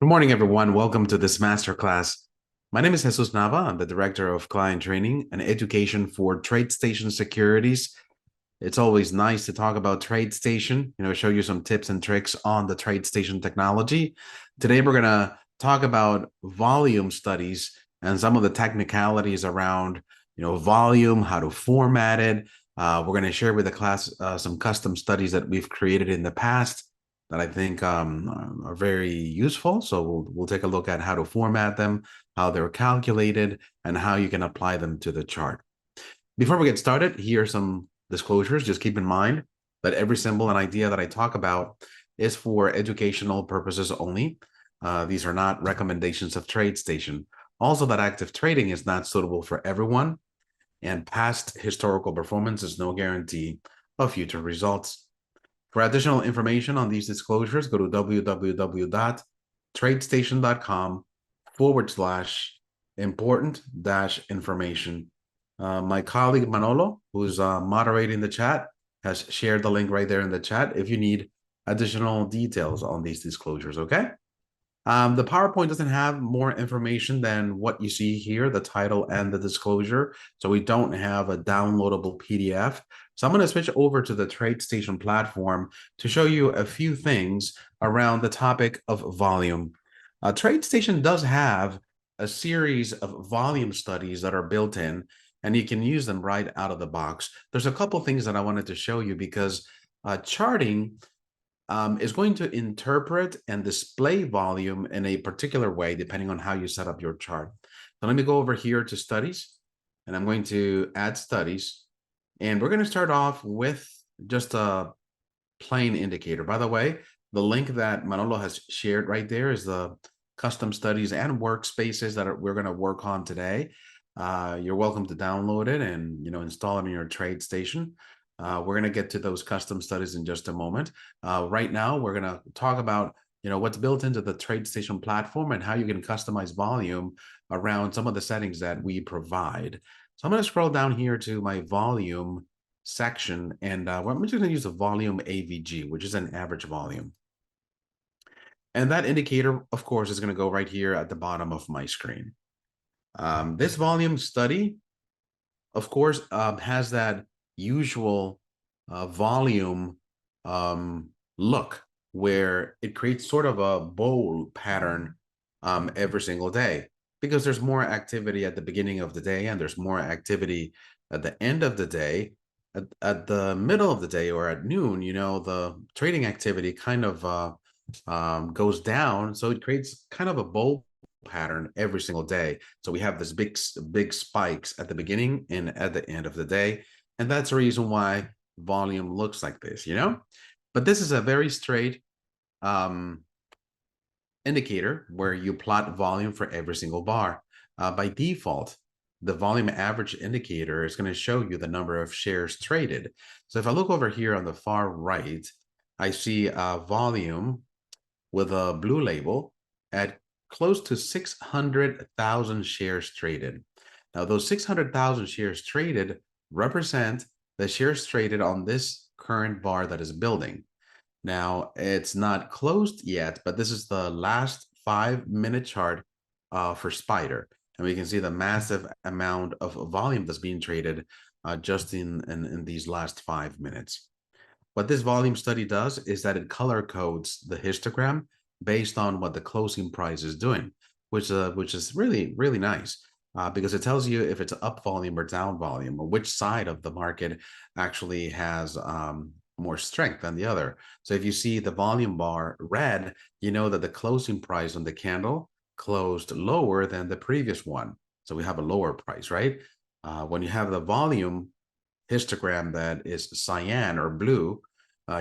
Good morning, everyone. Welcome to this masterclass. My name is Jesus Nava. I'm the Director of Client Training and Education for TradeStation Securities. It's always nice to talk about TradeStation, show you some tips and tricks on the TradeStation technology. Today, we're going to talk about volume studies and some of the technicalities around, volume, how to format it. We're going to share with the class some custom studies that we've created in the past that I think are very useful. So we'll take a look at how to format them, how they're calculated, and how you can apply them to the chart. Before we get started, here are some disclosures. Just keep in mind that every symbol and idea that I talk about is for educational purposes only. These are not recommendations of TradeStation. Also, that active trading is not suitable for everyone, and past historical performance is no guarantee of future results. For additional information on these disclosures, go to www.tradestation.com/important-information. My colleague Manolo, who's moderating the chat, has shared the link right there in the chat if you need additional details on these disclosures, okay? The PowerPoint doesn't have more information than what you see here, the title and the disclosure. So we don't have a downloadable PDF. So I'm going to switch over to the TradeStation platform to show you a few things around the topic of volume. TradeStation does have a series of volume studies that are built in, and you can use them right out of the box. There's a couple things that I wanted to show you because charting is going to interpret and display volume in a particular way, depending on how you set up your chart. So let me go over here to studies, and I'm going to add studies. And we're going to start off with just a plain indicator. By the way, the link that Manolo has shared right there is the custom studies and workspaces that we're going to work on today. You're welcome to download it and install it in your TradeStation. We're going to get to those custom studies in just a moment. Right now, we're going to talk about what's built into the TradeStation platform and how you can customize volume around some of the settings that we provide. So I'm going to scroll down here to my volume section, and I'm just going to use the volume AVG, which is an average volume. And that indicator, of course, is going to go right here at the bottom of my screen. This volume study, of course, has that usual volume look where it creates sort of a bowl pattern every single day, because there's more activity at the beginning of the day and there's more activity at the end of the day. At the middle of the day or at noon, the trading activity kind of goes down. So it creates kind of a bowl pattern every single day. So we have this big spikes at the beginning and at the end of the day. And that's the reason why volume looks like this, But this is a very straight indicator where you plot volume for every single bar. By default, the volume average indicator is going to show you the number of shares traded. So if I look over here on the far right, I see volume with a blue label at close to 600,000 shares traded. Now, those 600,000 shares traded represent the shares traded on this current bar that is building. Now, it's not closed yet, but this is the last 5-minute chart for Spider. And we can see the massive amount of volume that's being traded just in these last 5 minutes. What this volume study does is that it color codes the histogram based on what the closing price is doing, which is really, really nice because it tells you if it's up volume or down volume, or which side of the market actually has more strength than the other. So if you see the volume bar red, you know that the closing price on the candle closed lower than the previous one. So we have a lower price, right? When you have the volume histogram that is cyan or blue,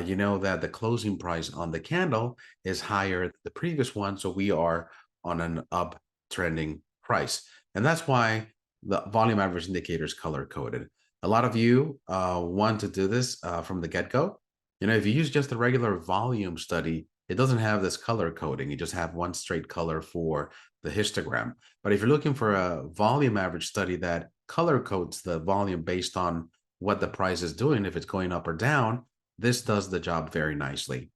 you know that the closing price on the candle is higher than the previous one. So we are on an uptrending price. And that's why the volume average indicator is color coded. A lot of you want to do this from the get-go. If you use just the regular volume study, it doesn't have this color coding. You just have one straight color for the histogram. But if you're looking for a volume average study that color codes the volume based on what the price is doing, if it's going up or down, this does the job very nicely.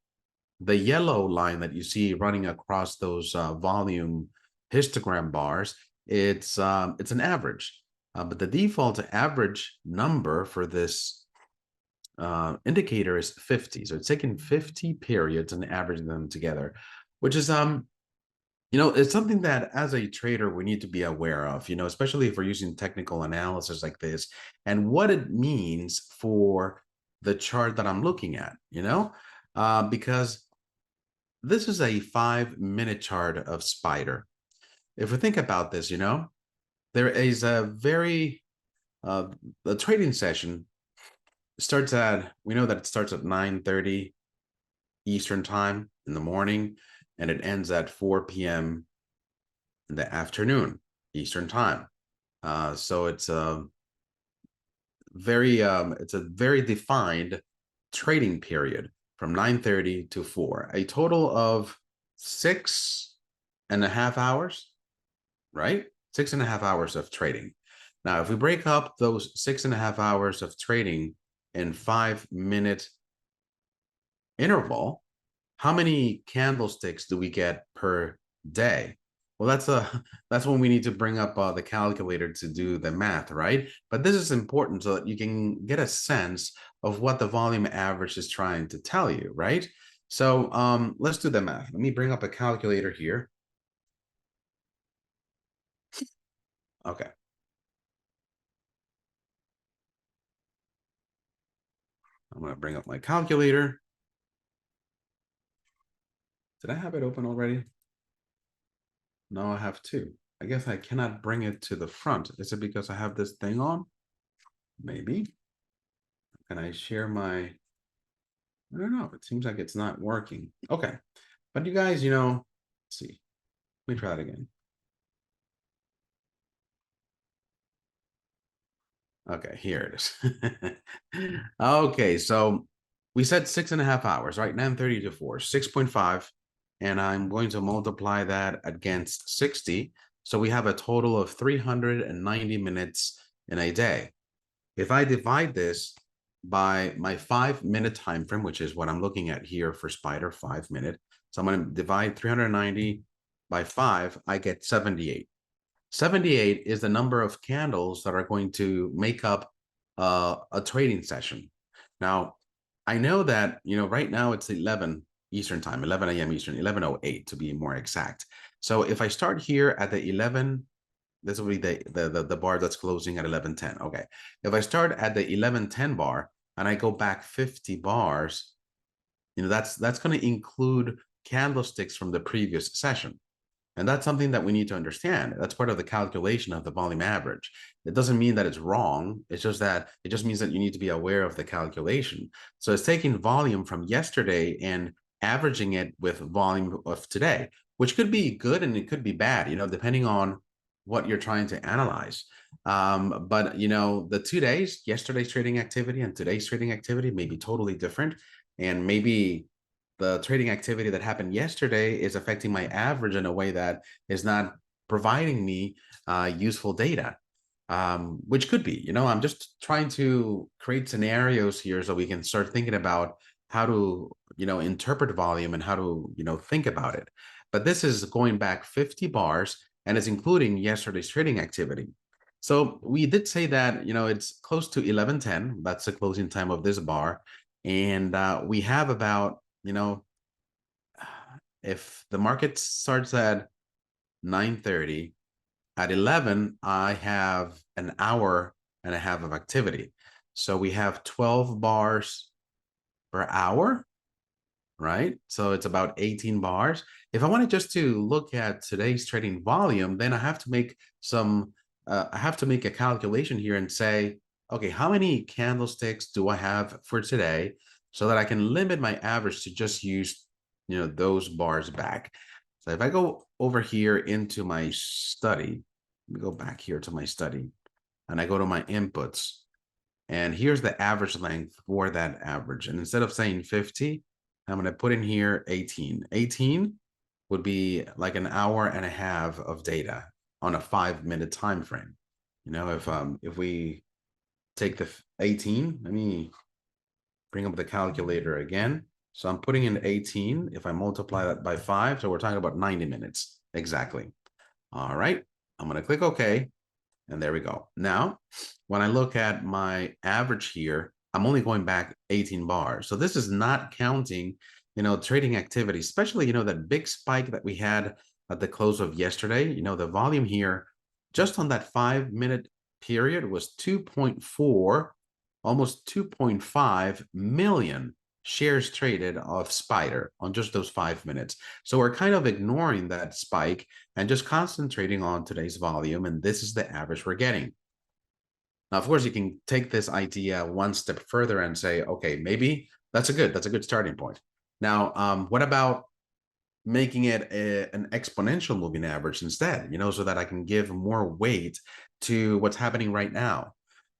The yellow line that you see running across those volume histogram bars, it's an average. But the default average number for this indicator is 50. So it's taking 50 periods and averaging them together, which is it's something that as a trader we need to be aware of, especially if we're using technical analysis like this and what it means for the chart that I'm looking at, because this is a 5-minute chart of Spider. If we think about this, there is the trading session we know that it starts at 9:30 Eastern time in the morning, and it ends at 4 p.m. in the afternoon Eastern time. So it's a very defined trading period from 9:30 to 4, a total of 6.5 hours, right? 6.5 hours of trading. Now, if we break up those 6.5 hours of trading in 5-minute interval, how many candlesticks do we get per day? Well, that's when we need to bring up the calculator to do the math, right? But this is important so that you can get a sense of what the volume average is trying to tell you, right? So let's do the math. Let me bring up a calculator here. Okay. I'm going to bring up my calculator. Did I have it open already? No, I have two. I guess I cannot bring it to the front. Is it because I have this thing on? Maybe. Can I share my, I don't know. It seems like it's not working. Okay. But you guys, let's see. Let me try that again. Okay, here it is. Okay, so we said 6.5 hours, right? 9:30 to 4, 6.5. And I'm going to multiply that against 60. So we have a total of 390 minutes in a day. If I divide this by my 5-minute time frame, which is what I'm looking at here for Spider, 5-minute. So I'm going to divide 390 by 5, I get 78. 78 is the number of candles that are going to make up a trading session. Now, I know that, right now it's 11 Eastern time, 11 a.m. Eastern, 11:08 to be more exact. So if I start here at the 11, this will be the bar that's closing at 11:10. Okay. If I start at the 11:10 bar and I go back 50 bars, that's going to include candlesticks from the previous session. And that's something that we need to understand. That's part of the calculation of the volume average. It doesn't mean that it's wrong. It's just that it just means that you need to be aware of the calculation. So it's taking volume from yesterday and averaging it with volume of today, which could be good and it could be bad, depending on what you're trying to analyze. But the 2 days, yesterday's trading activity and today's trading activity may be totally different. And maybe the trading activity that happened yesterday is affecting my average in a way that is not providing me useful data, which could be, I'm just trying to create scenarios here so we can start thinking about how to, interpret volume and how to, think about it. But this is going back 50 bars and it's including yesterday's trading activity. So we did say that, it's close to 11:10. That's the closing time of this bar. And we have about, if the market starts at 9:30, at 11, I have an hour and a half of activity. So we have 12 bars per hour, right? So it's about 18 bars. If I wanted just to look at today's trading volume, then I have to make a calculation here and say, okay, how many candlesticks do I have for today so that I can limit my average to just use, those bars back. So if I go over here into my study, let me go back here to my study and I go to my inputs and here's the average length for that average. And instead of saying 50, I'm going to put in here 18. 18 would be like an hour and a half of data on a 5-minute time frame. If we take the 18, let me bring up the calculator again. So I'm putting in 18. If I multiply that by 5, so we're talking about 90 minutes. Exactly. All right. I'm going to click OK. And there we go. Now, when I look at my average here, I'm only going back 18 bars. So this is not counting, trading activity, especially, that big spike that we had at the close of yesterday. The volume here just on that 5-minute period was 2.4, almost 2.5 million shares traded of Spider on just those 5 minutes. So we're kind of ignoring that spike and just concentrating on today's volume. And this is the average we're getting. Now, of course, you can take this idea one step further and say, okay, maybe that's a good starting point. Now, what about making it an exponential moving average instead, so that I can give more weight to what's happening right now?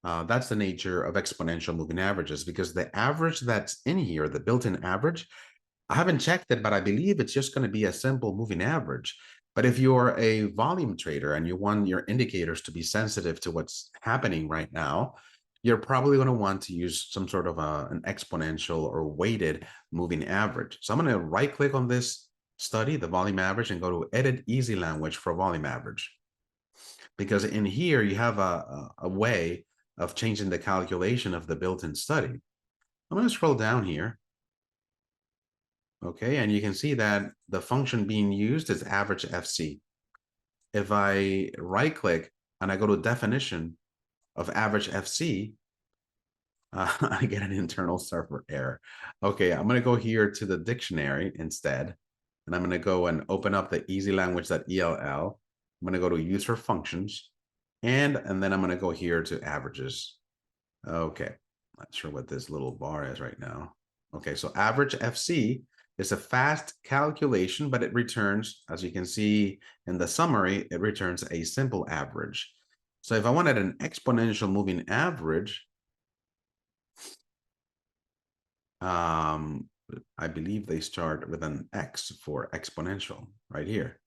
That's the nature of exponential moving averages, because the average that's in here, the built-in average, I haven't checked it, but I believe it's just going to be a simple moving average. But if you're a volume trader and you want your indicators to be sensitive to what's happening right now, you're probably going to want to use some sort of an exponential or weighted moving average. So I'm going to right click on this study, the volume average, and go to edit easy language for volume average. Because in here, you have a way of changing the calculation of the built-in study. I'm going to scroll down here. Okay, and you can see that the function being used is average FC. If I right click and I go to definition of average FC, I get an internal server error. Okay, I'm going to go here to the dictionary instead, and I'm going to go and open up the easy language.ell. I'm going to go to user functions, and then I'm going to go here to averages. Okay, not sure what this little bar is right now. Okay, so average FC is a fast calculation, but it returns, as you can see in the summary, it returns a simple average. So if I wanted an exponential moving average, I believe they start with an X for exponential right here.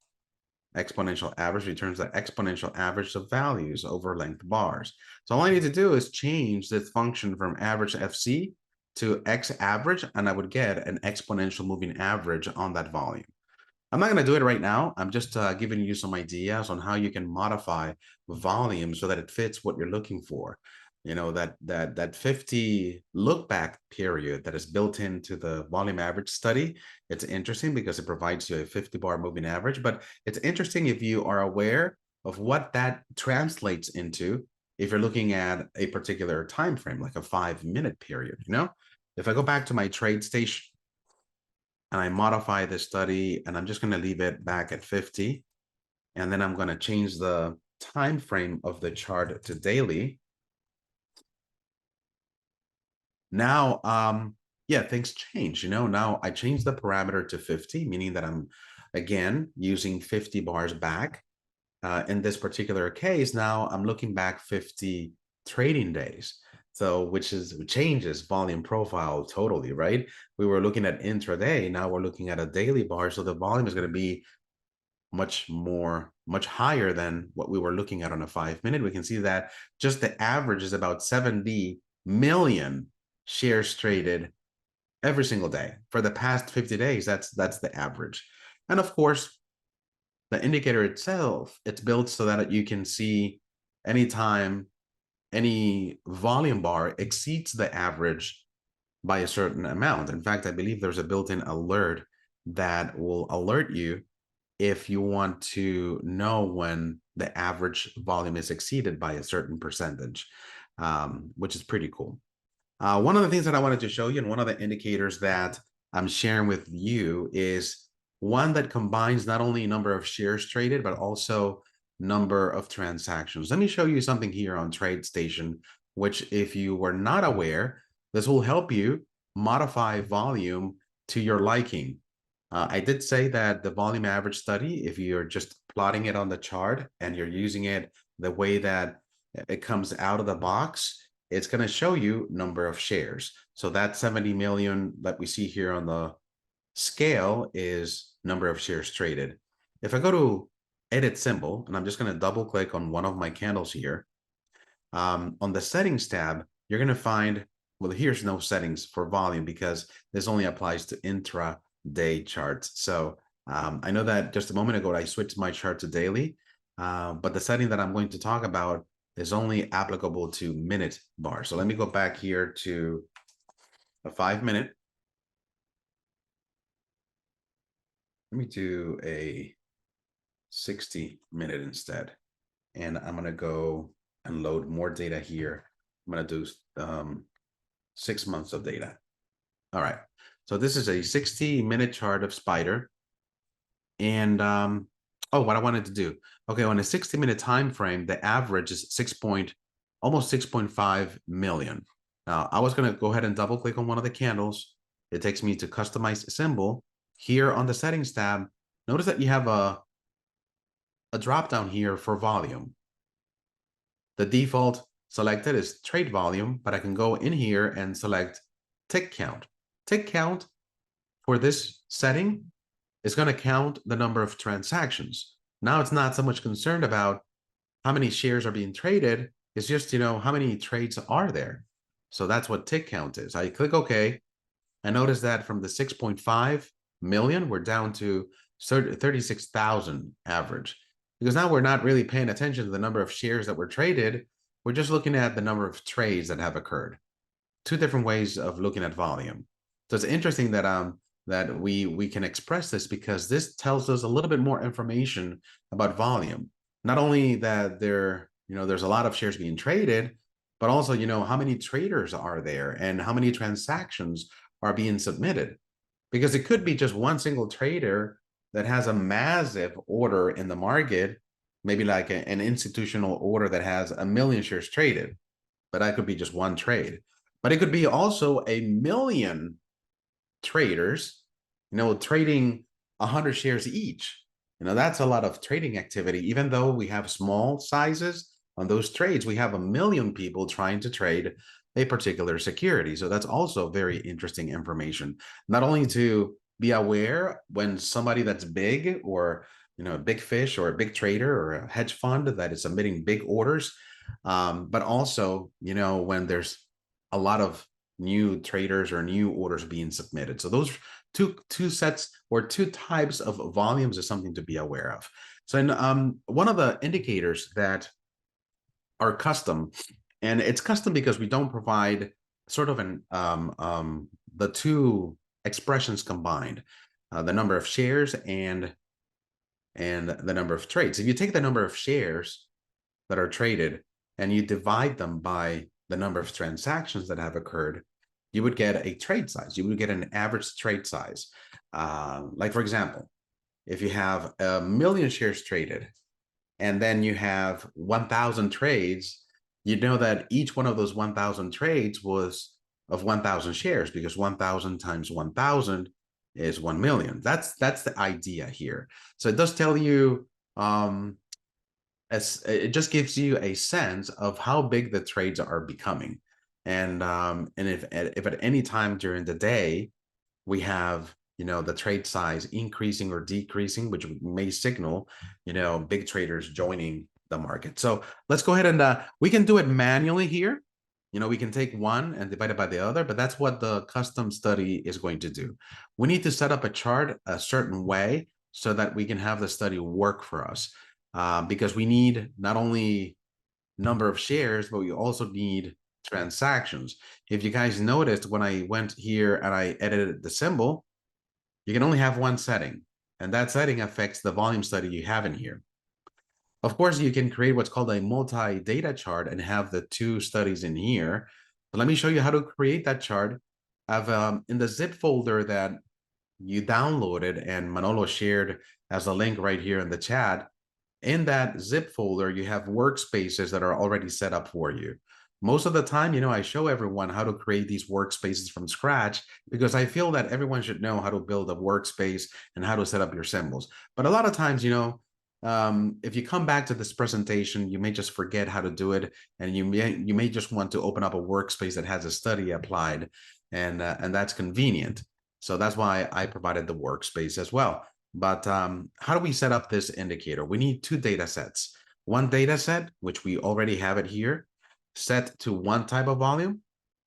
Exponential average returns the exponential average of values over length bars. So all I need to do is change this function from average FC to X average, and I would get an exponential moving average on that volume. I'm not going to do it right now. I'm just giving you some ideas on how you can modify volume so that it fits what you're looking for. That 50 look back period that is built into the volume average study. It's interesting because it provides you a 50-bar moving average, but it's interesting if you are aware of what that translates into if you're looking at a particular time frame, like a 5-minute period. If I go back to my TradeStation and I modify this study, and I'm just going to leave it back at 50, and then I'm going to change the time frame of the chart to daily. Now, yeah, things change. Now I changed the parameter to 50, meaning that I'm again using 50 bars back. In this particular case, now I'm looking back 50 trading days. So which changes volume profile totally, right? We were looking at intraday. Now we're looking at a daily bar. So the volume is going to be much higher than what we were looking at on a 5-minute. We can see that just the average is about 70 million shares traded every single day for the past 50 days. That's the average. And of course, the indicator itself, it's built so that you can see anytime any volume bar exceeds the average by a certain amount. In fact, I believe there's a built-in alert that will alert you if you want to know when the average volume is exceeded by a certain percentage, which is pretty cool. One of the things that I wanted to show you, and one of the indicators that I'm sharing with you, is one that combines not only number of shares traded, but also number of transactions. Let me show you something here on TradeStation, which if you were not aware, this will help you modify volume to your liking. I did say that the volume average study, if you're just plotting it on the chart and you're using it the way that it comes out of the box, it's going to show you number of shares. So that 70 million that we see here on the scale is number of shares traded. If I go to edit symbol, and I'm just going to double click on one of my candles here, on the settings tab, you're going to find well, here's no settings for volume because this only applies to intra-day charts. So I know that just a moment ago, I switched my chart to daily, but the setting that I'm going to talk about is only applicable to minute bar. So let me go back here to a 5-minute. Let me do a 60-minute instead. And I'm going to go and load more data here. I'm going to do 6 months of data. All right. So this is a 60-minute chart of Spider. And oh, what I wanted to do. Okay, on a 60-minute time frame, the average is almost 6.5 million. Now, I was going to go ahead and double click on one of the candles. It takes me to customize a symbol. Here on the settings tab, notice that you have a drop down here for volume. The default selected is trade volume, but I can go in here and select tick count. Tick count for this setting is going to count the number of transactions. Now it's not so much concerned about how many shares are being traded. It's just, how many trades are there. So that's what tick count is. I click OK. I notice that from the 6.5 million, we're down to 36,000 average. Because now we're not really paying attention to the number of shares that were traded. We're just looking at the number of trades that have occurred. Two different ways of looking at volume. So it's interesting that that we can express this because this tells us a little bit more information about volume. Not only that there's a lot of shares being traded, but also, how many traders are there and how many transactions are being submitted. Because it could be just one single trader that has a massive order in the market, maybe like an institutional order that has 1 million shares traded, but that could be just one trade. But it could be also 1 million traders, trading 100 shares each. That's a lot of trading activity. Even though we have small sizes on those trades, we have 1 million people trying to trade a particular security. So that's also very interesting information, not only to be aware when somebody that's big or a big fish or a big trader or a hedge fund that is submitting big orders, but also when there's a lot of new traders or new orders being submitted. So those two sets or two types of volumes is something to be aware of. So one of the indicators that are custom, and it's custom because we don't provide sort of the two expressions combined, the number of shares and the number of trades. If you take the number of shares that are traded and you divide them by the number of transactions that have occurred, you would get a trade size. You would get an average trade size. Like, for example, if you have 1 million shares traded and then you have 1,000 trades, you know that each one of those 1,000 trades was of 1,000 shares because 1,000 times 1,000 is 1 million. That's the idea here. So it does tell you, it just gives you a sense of how big the trades are becoming. And if at any time during the day we have the trade size increasing or decreasing, which may signal big traders joining the market. So let's go ahead and we can do it manually here. We can take one and divide it by the other, but that's what the custom study is going to do. We need to set up a chart a certain way so that we can have the study work for us, because we need not only number of shares, but we also need transactions. If you guys noticed, when I went here and I edited the symbol, you can only have one setting, and that setting affects the volume study you have in here. Of course, you can create what's called a multi-data chart and have the two studies in here. But let me show you how to create that chart. I've in the zip folder that you downloaded and Manolo shared as a link right here in the chat, in that zip folder, you have workspaces that are already set up for you. Most of the time, I show everyone how to create these workspaces from scratch because I feel that everyone should know how to build a workspace and how to set up your symbols. But a lot of times, if you come back to this presentation, you may just forget how to do it, and you may just want to open up a workspace that has a study applied, and that's convenient. So that's why I provided the workspace as well. But how do we set up this indicator? We need two data sets. One data set, which we already have it here, set to one type of volume,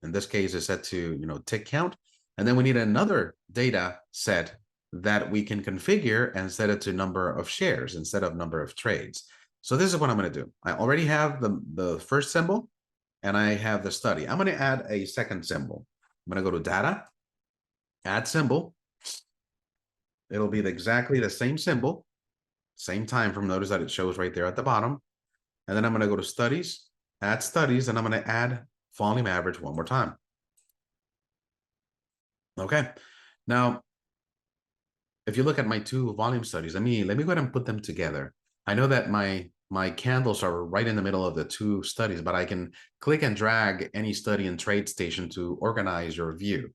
In this case, it's set to, tick count. And then we need another data set that we can configure and set it to number of shares instead of number of trades. So this is what I'm going to do. I already have the first symbol and I have the study. I'm going to add a second symbol. I'm going to go to data, add symbol. It'll be exactly the same symbol, same time frame. Notice that it shows right there at the bottom. And then I'm going to go to studies, add studies, and I'm going to add volume average one more time. Okay. Now, if you look at my two volume studies, let me go ahead and put them together. I know that my candles are right in the middle of the two studies, but I can click and drag any study in TradeStation to organize your view.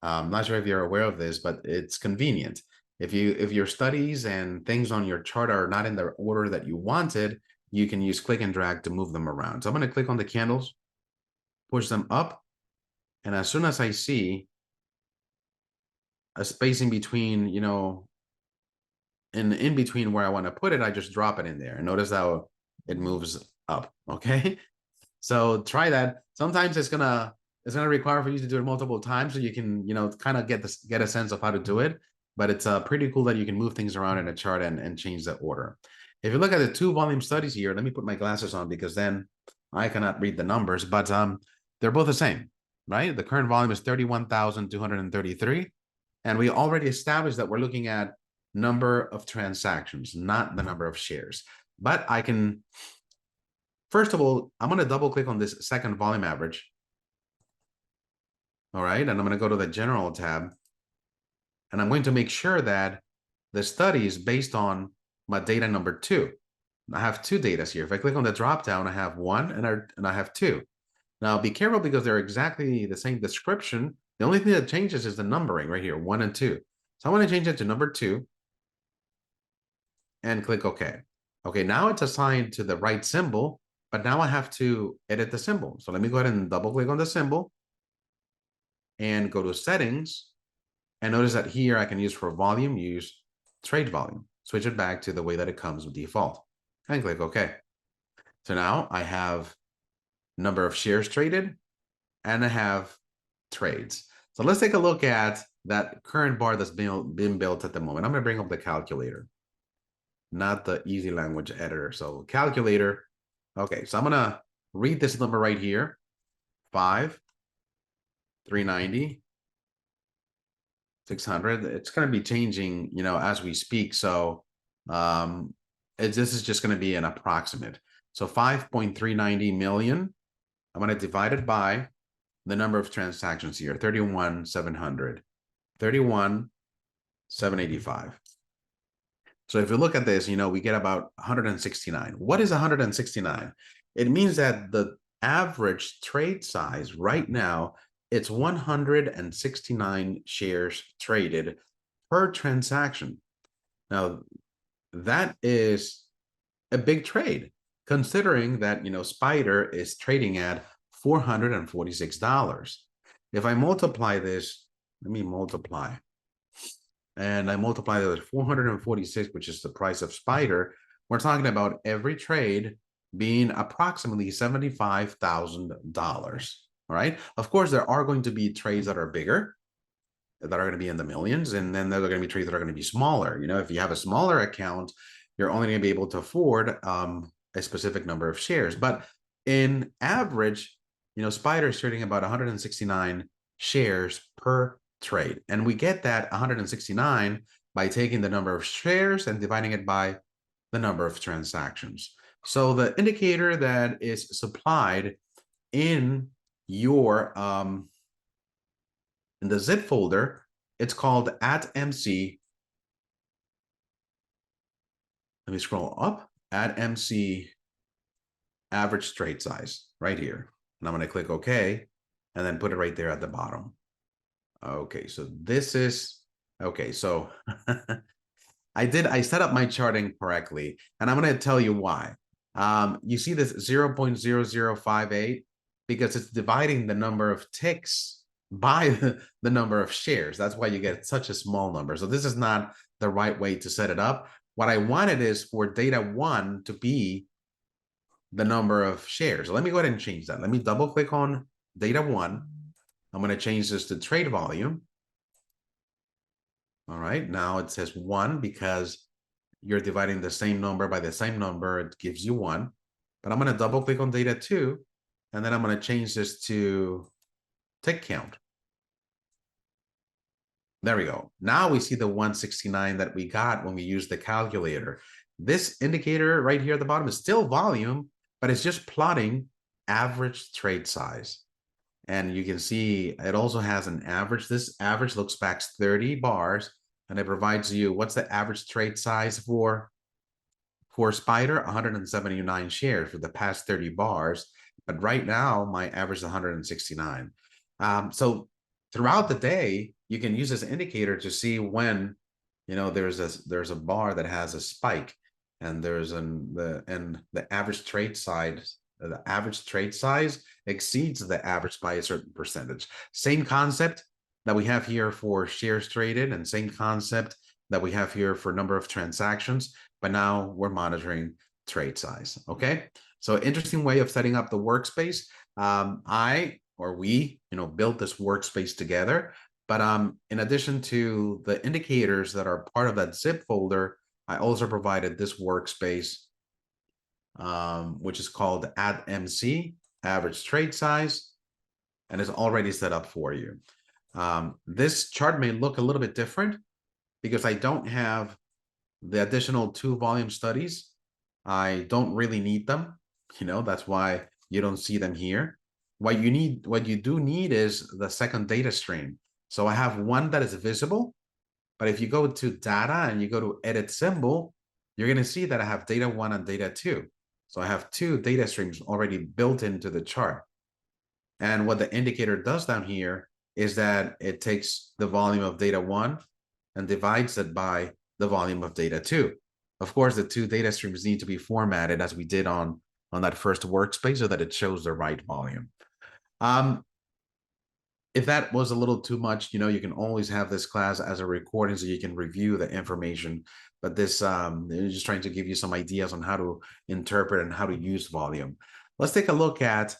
I'm not sure if you're aware of this, but it's convenient. If your studies and things on your chart are not in the order that you wanted, you can use click and drag to move them around. So I'm going to click on the candles, push them up, and as soon as I see a spacing between, in between where I want to put it, I just drop it in there. And notice how it moves up. Okay. So try that. Sometimes it's gonna require for you to do it multiple times so you can, kind of get a sense of how to do it. But it's pretty cool that you can move things around in a chart and change the order. If you look at the two volume studies here, let me put my glasses on because then I cannot read the numbers, but they're both the same, right? The current volume is 31,233. And we already established that we're looking at number of transactions, not the number of shares. But I can, first of all, I'm going to double click on this second volume average. All right. And I'm going to go to the general tab. And I'm going to make sure that the study is based on my data number 2. I have 2 data here. If I click on the drop down, I have 1 and I have 2. Now be careful because they're exactly the same description. The only thing that changes is the numbering right here, 1 and 2. So I want to change it to number 2 and click OK. Okay, now it's assigned to the right symbol, but now I have to edit the symbol. So let me go ahead and double click on the symbol and go to settings. And notice that here I can use for volume, use trade volume, switch it back to the way that it comes with default and click OK. So now I have number of shares traded and I have trades. So let's take a look at that current bar that's been built at the moment. I'm going to bring up the calculator, not the easy language editor. So calculator. Okay, so I'm going to read this number right here. 5,390, 600. It's going to be changing, as we speak. So this is just going to be an approximate. So 5.390 million. I'm going to divide it by the number of transactions here, 31,700, 31,785. So if you look at this, we get about 169. What is 169? It means that the average trade size right now, it's 169 shares traded per transaction. Now, that is a big trade, considering that, Spider is trading at $446. If I multiply this, let me multiply. And I multiply that with 446, which is the price of Spider. We're talking about every trade being approximately $75,000. All right. Of course, there are going to be trades that are bigger, that are going to be in the millions, and then there are going to be trades that are going to be smaller. If you have a smaller account, you're only going to be able to afford a specific number of shares. But in average, Spider is trading about 169 shares per trade. And we get that 169 by taking the number of shares and dividing it by the number of transactions. So the indicator that is supplied in your in the zip folder, it's called @MC. Let me scroll up. @MC average trade size right here. And I'm going to click OK and then put it right there at the bottom. Okay, so this is okay. So I set up my charting correctly, and I'm going to tell you why. You see this 0.0058 because it's dividing the number of ticks by the number of shares. That's why you get such a small number. So this is not the right way to set it up. What I wanted is for data 1 to be the number of shares. So let me go ahead and change that. Let me double click on data 1. I'm going to change this to trade volume. All right, now it says 1 because you're dividing the same number by the same number. It gives you 1. But I'm going to double click on data 2, and then I'm going to change this to tick count. There we go. Now we see the 169 that we got when we used the calculator. This indicator right here at the bottom is still volume, but it's just plotting average trade size. And you can see it also has an average. This average looks back 30 bars, and it provides you what's the average trade size for Spider, 179 shares for the past 30 bars. But right now, my average is 169. So throughout the day, you can use this indicator to see when, there's a bar that has a spike, and the average trade size. The average trade size exceeds the average by a certain percentage. Same concept that we have here for shares traded, and same concept that we have here for number of transactions, but now we're monitoring trade size. Okay, so interesting way of setting up the workspace. We built this workspace together, but in addition to the indicators that are part of that zip folder, I also provided this workspace, which is called Add MC, average trade size, and is already set up for you. This chart may look a little bit different because I don't have the additional 2 volume studies. I don't really need them. That's why you don't see them here. What you do need is the second data stream. So I have one that is visible, but if you go to data and you go to edit symbol, you're going to see that I have data 1 and data 2. So I have 2 data streams already built into the chart. And what the indicator does down here is that it takes the volume of data 1 and divides it by the volume of data 2. Of course, the 2 data streams need to be formatted as we did on that first workspace so that it shows the right volume. If that was a little too much, you can always have this class as a recording so you can review the information. But this is just trying to give you some ideas on how to interpret and how to use volume. Let's take a look at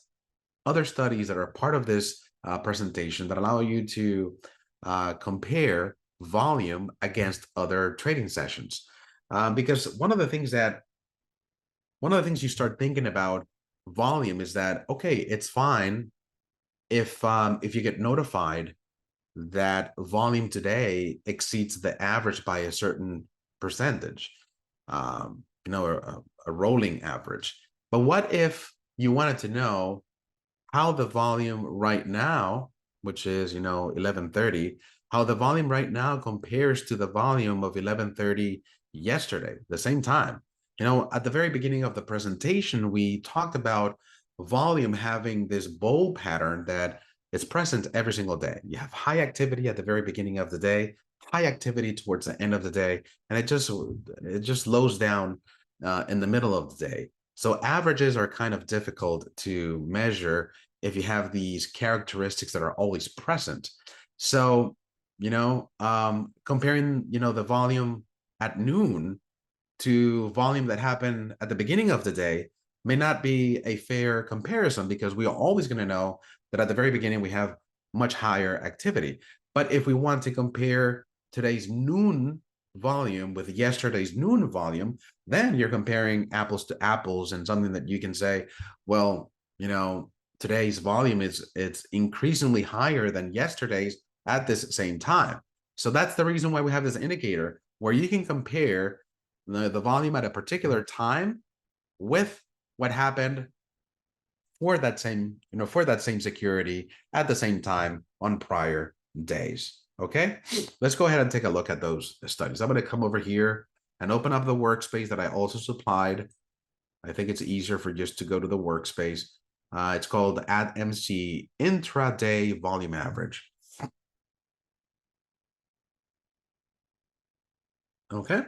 other studies that are part of this presentation that allow you to compare volume against other trading sessions. Because one of the things you start thinking about volume is that, okay, it's fine if you get notified that volume today exceeds the average by a certain percentage, a rolling average. But what if you wanted to know how the volume right now, which is 11:30, how the volume right now compares to the volume of 11:30 yesterday, the same time? At the very beginning of the presentation, we talked about volume having this bowl pattern that is present every single day. You have high activity at the very beginning of the day, high activity towards the end of the day, and it just slows down in the middle of the day. So averages are kind of difficult to measure if you have these characteristics that are always present. So, comparing, the volume at noon to volume that happened at the beginning of the day may not be a fair comparison because we are always going to know that at the very beginning we have much higher activity. But if we want to compare today's noon volume with yesterday's noon volume, then you're comparing apples to apples, and something that you can say, well, today's volume it's increasingly higher than yesterday's at this same time. So that's the reason why we have this indicator where you can compare the volume at a particular time with what happened for that same security at the same time on prior days. Okay, let's go ahead and take a look at those studies. I'm going to come over here and open up the workspace that I also supplied. I think it's easier for just to go to the workspace. It's called Add MC Intraday Volume Average. Okay.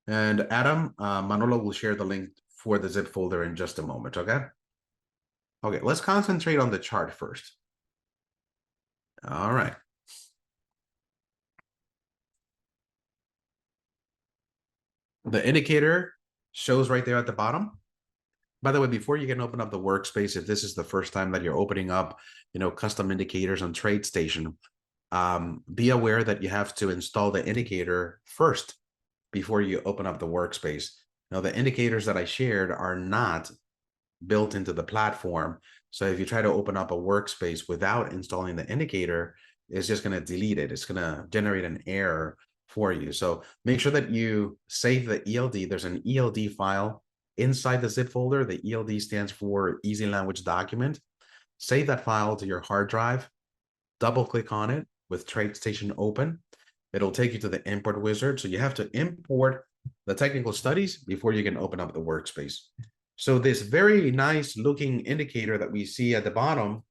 And Adam, Manolo will share the link for the zip folder in just a moment, okay? Okay, let's concentrate on the chart first. All right. The indicator shows right there at the bottom By the way, before you can open up the workspace, if this is the first time that you're opening up, custom indicators on TradeStation, be aware that you have to install the indicator first before you open up the workspace. Now, the indicators that I shared are not built into the platform. So if you try to open up a workspace without installing the indicator, it's just going to delete it. It's going to generate an error for you. So make sure that you save the ELD. There's an ELD file inside the zip folder. The ELD stands for Easy Language Document. Save that file to your hard drive, double click on it with TradeStation open. It'll take you to the import wizard. So you have to import the technical studies before you can open up the workspace. So this very nice looking indicator that we see at the bottom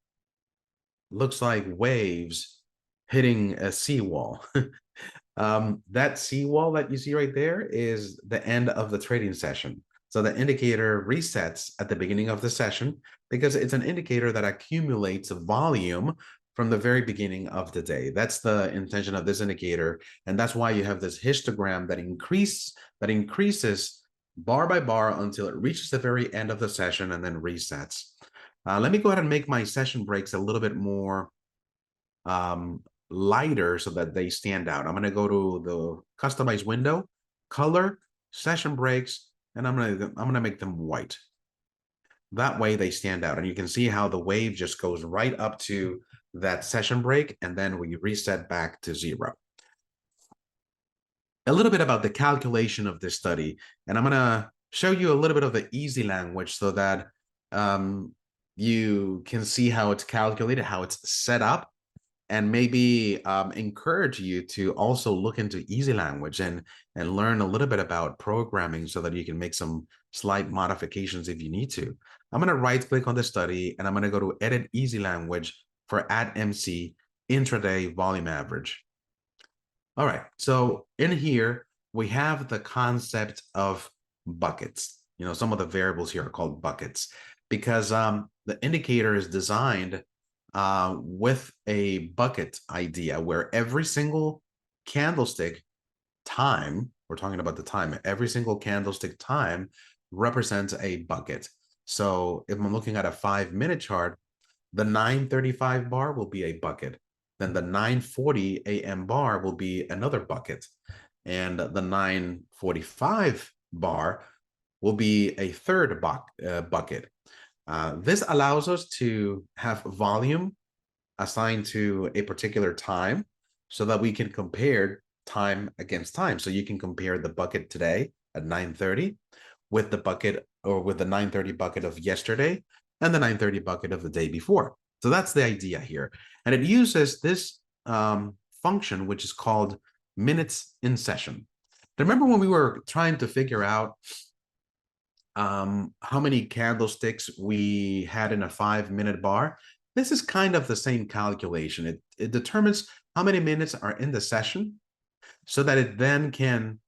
looks like waves hitting a seawall. That seawall that you see right there is the end of the trading session. So the indicator resets at the beginning of the session because it's an indicator that accumulates volume from the very beginning of the day. That's the intention of this indicator. And that's why you have this histogram that increases bar by bar until it reaches the very end of the session and then resets. Let me go ahead and make my session breaks a little bit more lighter so that they stand out. I'm going to go to the customize window, color, session breaks, and I'm going to make them white. That way they stand out. And you can see how the wave just goes right up to that session break, and then we reset back to 0. A little bit about the calculation of this study, and I'm going to show you a little bit of the easy language so that you can see how it's calculated, how it's set up, and maybe encourage you to also look into easy language and learn a little bit about programming so that you can make some slight modifications if you need to. I'm going to right click on the study and I'm going to go to edit easy language for @MC intraday volume average. All right, so in here we have the concept of buckets. Some of the variables here are called buckets because the indicator is designed with a bucket idea where every single candlestick time, we're talking about the time, every single candlestick time represents a bucket. So if I'm looking at a 5-minute chart, the 9:35 bar will be a bucket. Then the 9:40 a.m. bar will be another bucket. And the 9:45 bar will be a third bucket. This allows us to have volume assigned to a particular time so that we can compare time against time. So you can compare the bucket today at 9:30 with the bucket or with the 9:30 bucket of yesterday and the 9:30 bucket of the day before. So that's the idea here. And it uses this function, which is called minutes in session. Remember when we were trying to figure out how many candlesticks we had in a 5-minute bar? This is kind of the same calculation. It determines how many minutes are in the session so that it then can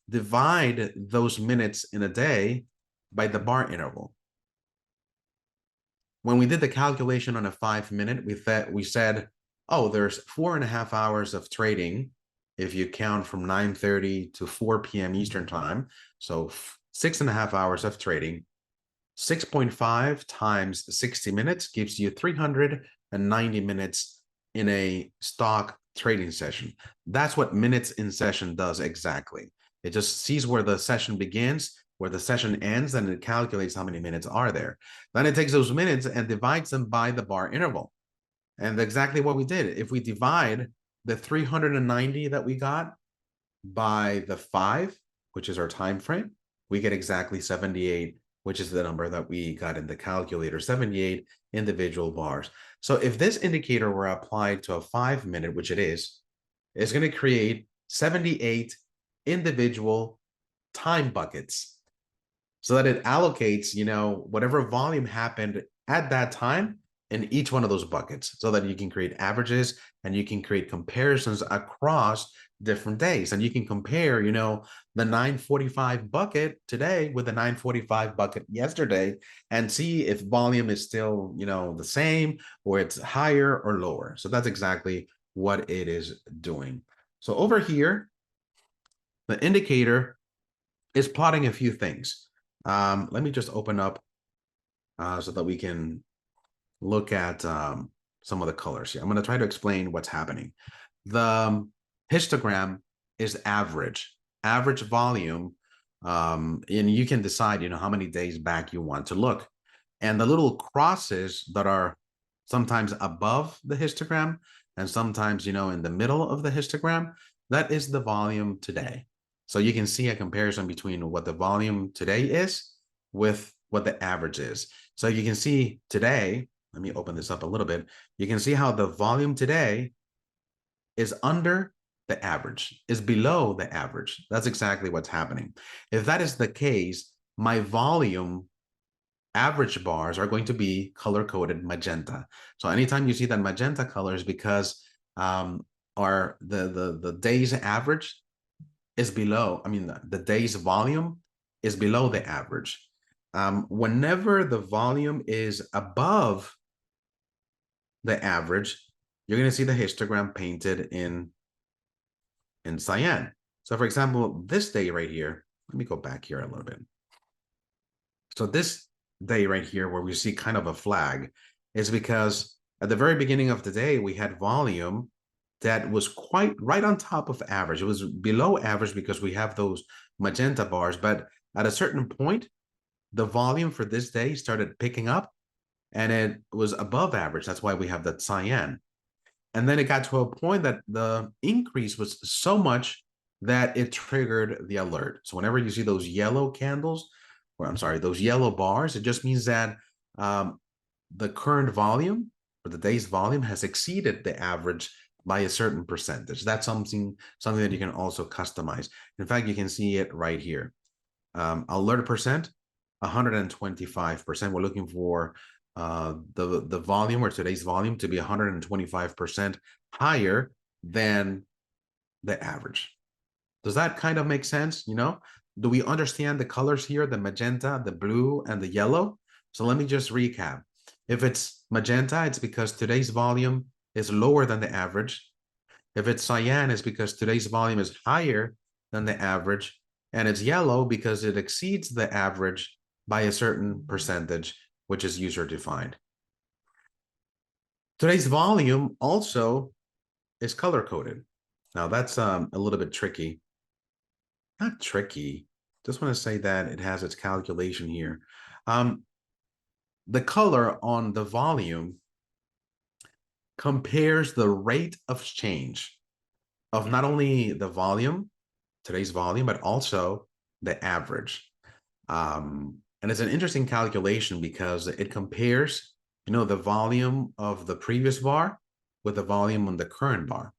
divide those minutes in a day by the bar interval. When we did the calculation on a 5-minute, we said, oh, there's 4.5 hours of trading if you count from 9:30 to 4 p.m. Eastern time. So 6.5 hours of trading. 6.5 times 60 minutes gives you 390 minutes in a stock trading session. That's what minutes in session does exactly. It just sees where the session begins, where the session ends, and it calculates how many minutes are there. Then it takes those minutes and divides them by the bar interval. And exactly what we did. If we divide the 390 that we got by the 5, which is our time frame, we get exactly 78, which is the number that we got in the calculator, 78 individual bars. So if this indicator were applied to a 5-minute, which it is, it's going to create 78 individual time buckets so that it allocates, whatever volume happened at that time in each one of those buckets so that you can create averages and you can create comparisons across different days. And you can compare, the 9:45 bucket today with the 9:45 bucket yesterday and see if volume is still, the same or it's higher or lower. So that's exactly what it is doing. So over here, the indicator is plotting a few things. Let me just open up so that we can look at some of the colors here. I'm going to try to explain what's happening. The histogram is average volume, and you can decide, how many days back you want to look. And the little crosses that are sometimes above the histogram and sometimes, in the middle of the histogram, that is the volume today. So you can see a comparison between what the volume today is with what the average is. So you can see today, let me open this up a little bit. You can see how the volume today is under the average, is below the average. That's exactly what's happening. If that is the case, my volume average bars are going to be color-coded magenta. So anytime you see that magenta color is because the day's average is below, the day's volume is below the average. Whenever the volume is above the average, you're going to see the histogram painted in cyan. So for example, this day right here, let me go back here a little bit. So this day right here where we see kind of a flag is because at the very beginning of the day, we had volume that was quite right on top of average. It was below average because we have those magenta bars, but at a certain point, the volume for this day started picking up and it was above average. That's why we have that cyan. And then it got to a point that the increase was so much that it triggered the alert. So whenever you see those yellow candles, or I'm sorry, those yellow bars, it just means that the current volume or the day's volume has exceeded the average by a certain percentage. That's something that you can also customize. In fact, you can see it right here. Alert percent, 125%. We're looking for the volume or today's volume to be 125% higher than the average. Does that kind of make sense? Do we understand the colors here, the magenta, the blue, and the yellow? So let me just recap. If it's magenta, it's because today's volume is lower than the average. If it's cyan, it's because today's volume is higher than the average. And it's yellow because it exceeds the average by a certain percentage, which is user defined. Today's volume also is color coded. Now that's a little bit tricky. Not tricky. Just want to say that it has its calculation here. The color on the volume compares the rate of change of not only the volume, today's volume, but also the average. And it's an interesting calculation because it compares, the volume of the previous bar with the volume on the current bar.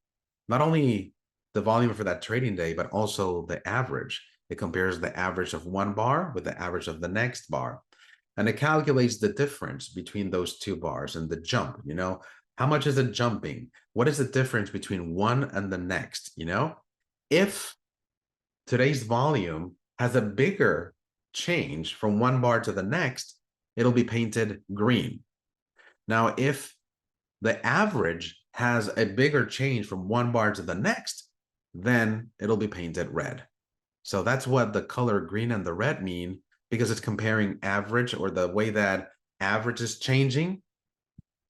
Not only the volume for that trading day, but also the average. It compares the average of one bar with the average of the next bar. And it calculates the difference between those two bars and the jump, how much is it jumping? What is the difference between one and the next, If today's volume has a bigger change from one bar to the next, it'll be painted green. Now, if the average has a bigger change from one bar to the next, then it'll be painted red. So that's what the color green and the red mean, because it's comparing average or the way that average is changing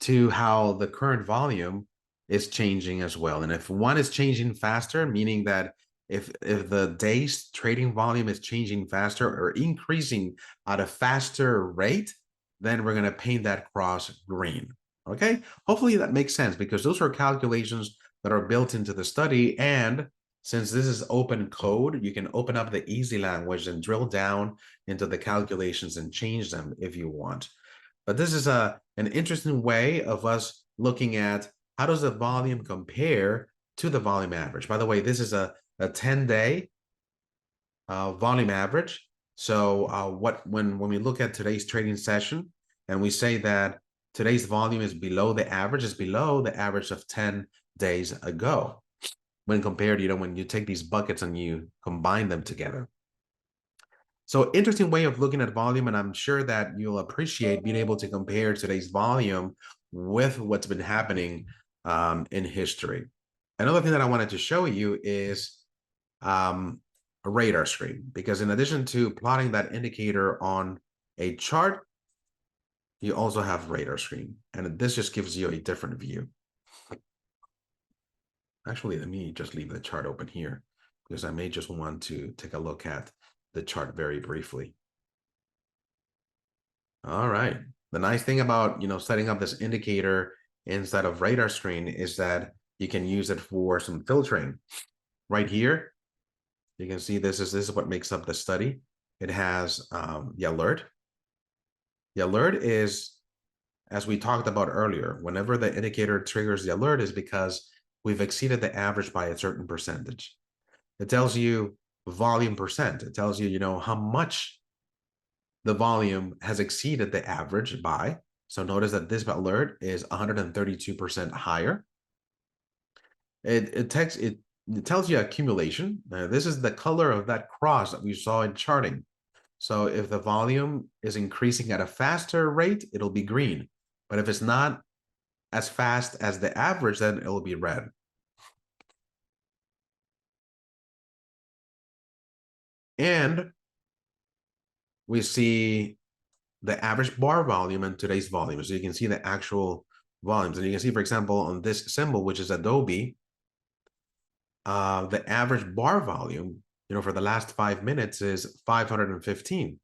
to how the current volume is changing as well. And if one is changing faster, meaning that if the day's trading volume is changing faster or increasing at a faster rate, then we're going to paint that cross green. Okay, hopefully that makes sense, because those are calculations that are built into the study. And since this is open code, you can open up the easy language and drill down into the calculations and change them if you want. But this is an interesting way of us looking at how does the volume compare to the volume average. By the way, this is a 10-day volume average. So when we look at today's trading session and we say that today's volume is below the average, is below the average of 10 days ago, when compared, when you take these buckets and you combine them together. So interesting way of looking at volume, and I'm sure that you'll appreciate being able to compare today's volume with what's been happening in history. Another thing that I wanted to show you is a radar screen, because in addition to plotting that indicator on a chart, you also have radar screen, and this just gives you a different view. Actually, let me just leave the chart open here because I may just want to take a look at the chart very briefly. All right. The nice thing about, setting up this indicator inside of radar screen is that you can use it for some filtering. Right here, you can see this is what makes up the study. It has the alert. The alert is, as we talked about earlier, whenever the indicator triggers the alert is because we've exceeded the average by a certain percentage. It tells you volume percent. It tells you, how much the volume has exceeded the average by. So notice that this alert is 132% higher. It tells you accumulation. This is the color of that cross that we saw in charting. So if the volume is increasing at a faster rate, it'll be green. But if it's not as fast as the average, then it'll be red. And we see the average bar volume and today's volume. So you can see the actual volumes. And you can see, for example, on this symbol, which is Adobe, the average bar volume, for the last 5 minutes is 515.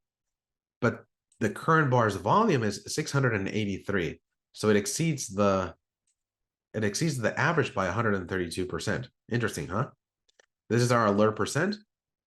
But the current bar's volume is 683. So it exceeds the average by 132%. Interesting, huh? This is our alert percent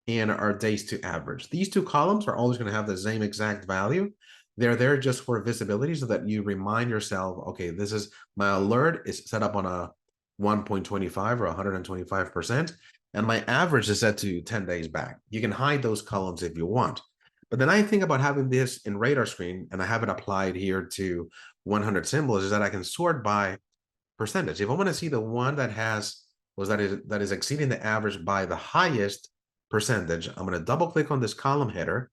and our days to average. These two columns are always going to have the same exact value. They're there just for visibility so that you remind yourself, okay, this is my alert is set up on a 1.25 or 125%, and my average is set to 10 days back. You can hide those columns if you want. But the nice thing about having this in radar screen, and I have it applied here to 100 symbols, is that I can sort by percentage. If I want to see the one that is exceeding the average by the highest percentage, I'm going to double click on this column header.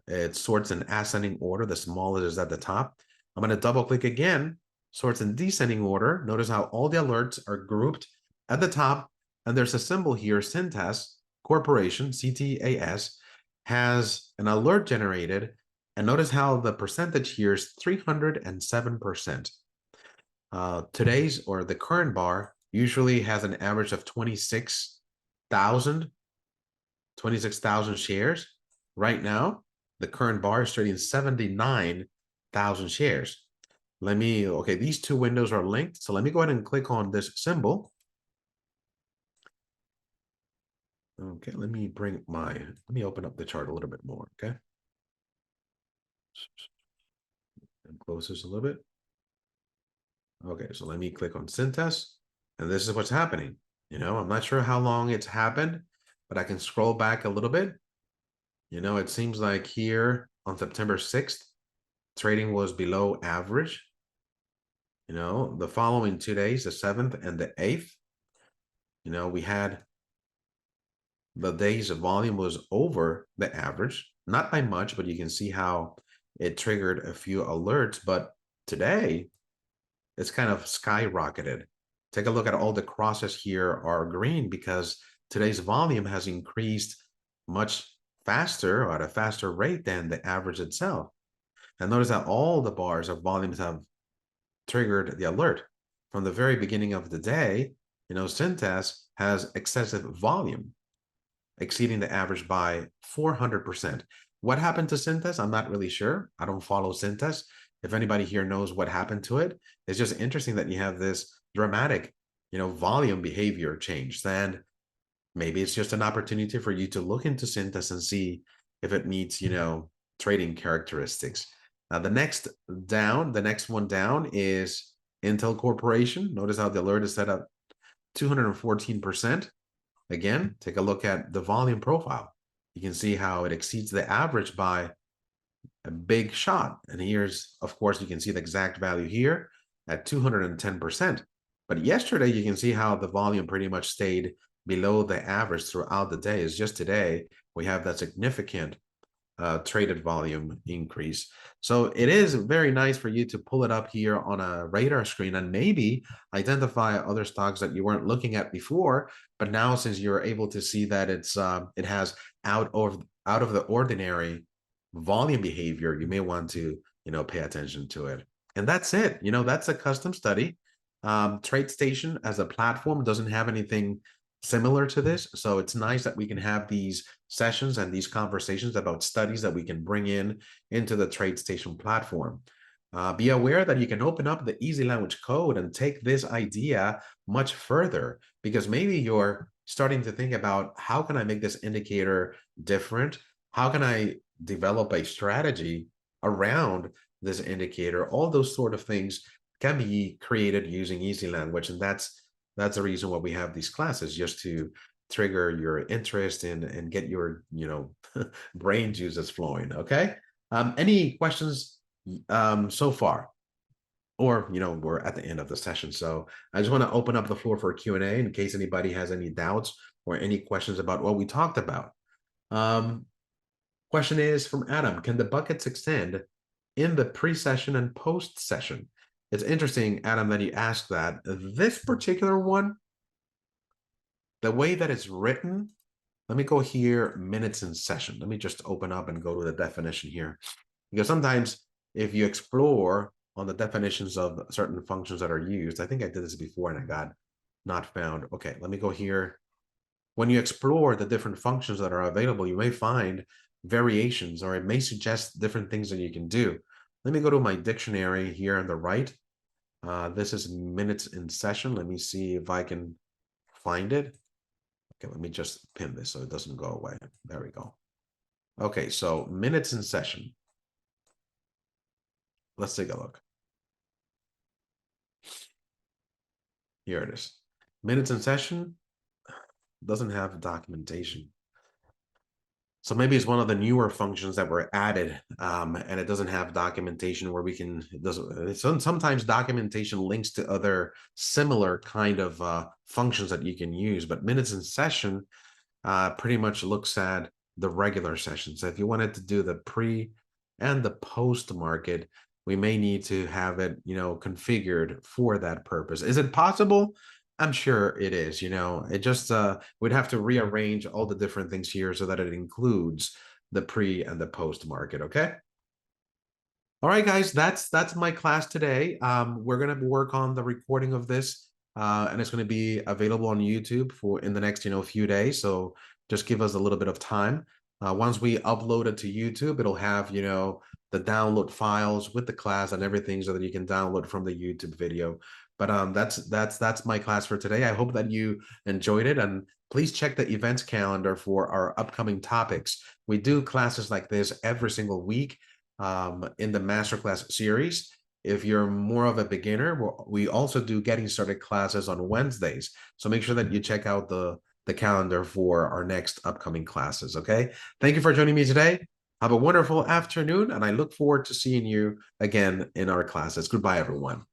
It sorts in ascending order. The smallest is at the top. I'm going to double click again, sorts in descending order. Notice how all the alerts are grouped at the top. And there's a symbol here, Cintas Corporation, CTAS, has an alert generated. And notice how the percentage here is 307%. Today's or the current bar usually has an average of 26,000 shares. Right now, the current bar is trading 79,000 shares. Okay, these two windows are linked. So let me go ahead and click on this symbol. Okay, let me open up the chart a little bit more, okay? And close this a little bit. Okay, so let me click on Cintas, and this is what's happening. I'm not sure how long it's happened, but I can scroll back a little bit. It seems like here on September 6th, trading was below average. The following 2 days, the 7th and the 8th, we had the days of volume was over the average, not by much, but you can see how it triggered a few alerts. But today, it's kind of skyrocketed. Take a look at all the crosses here are green because today's volume has increased much faster or at a faster rate than the average itself. And notice that all the bars of volumes have triggered the alert. From the very beginning of the day, Cintas has excessive volume, exceeding the average by 400%. What happened to Cintas? I'm not really sure. I don't follow Cintas. If anybody here knows what happened to it, it's just interesting that you have this dramatic, volume behavior change. And maybe it's just an opportunity for you to look into Cintas and see if it meets, trading characteristics. Now, the next one down is Intel Corporation. Notice how the alert is set up 214%. Again, take a look at the volume profile. You can see how it exceeds the average by a big shot. And here's, of course, you can see the exact value here at 210%. But yesterday, you can see how the volume pretty much stayed below the average throughout the day. It's just today we have that significant traded volume increase. So it is very nice for you to pull it up here on a radar screen and maybe identify other stocks that you weren't looking at before. But now, since you're able to see that it has out of the ordinary volume behavior, you may want to pay attention to it. And that's it. That's a custom study. TradeStation as a platform doesn't have anything similar to this. So it's nice that we can have these sessions and these conversations about studies that we can bring into the TradeStation platform. Be aware that you can open up the easy language code and take this idea much further, because maybe you're starting to think about, how can I make this indicator different? How can I develop a strategy around this indicator? All those sort of things can be created using easy language. And that's the reason why we have these classes, just to trigger your interest and get your brain juices flowing. Okay. Any questions so far? Or we're at the end of the session, so I just want to open up the floor for Q&A in case anybody has any doubts or any questions about what we talked about. Question is from Adam: can the buckets extend in the pre-session and post-session? It's interesting, Adam, that you asked that. This particular one, the way that it's written, let me go here, minutes in session. Let me just open up and go to the definition here, because sometimes if you explore on the definitions of certain functions that are used, I think I did this before and I got not found. Okay, let me go here. When you explore the different functions that are available, you may find variations, or it may suggest different things that you can do. Let me go to my dictionary here on the right. This is minutes in session. Let me see if I can find it. Okay, let me just pin this so it doesn't go away. There we go. Okay, so minutes in session. Let's take a look. Here it is. Minutes in session doesn't have documentation. So maybe it's one of the newer functions that were added, and it doesn't have documentation where we can, sometimes documentation links to other similar kind of functions that you can use, but minutes in session pretty much looks at the regular session. So if you wanted to do the pre and the post market, we may need to have it, configured for that purpose. Is it possible? I'm sure it is. It just we'd have to rearrange all the different things here so that it includes the pre and the post market. Okay. All right, guys, that's my class today. We're gonna work on the recording of this, and it's gonna be available on YouTube for in the next few days. So just give us a little bit of time. Once we upload it to YouTube, it'll have the download files with the class and everything, so that you can download from the YouTube video. But that's my class for today. I hope that you enjoyed it, and please check the events calendar for our upcoming topics. We do classes like this every single week in the masterclass series. If you're more of a beginner, we also do getting started classes on Wednesdays. So make sure that you check out the calendar for our next upcoming classes. Okay. Thank you for joining me today. Have a wonderful afternoon, and I look forward to seeing you again in our classes. Goodbye, everyone.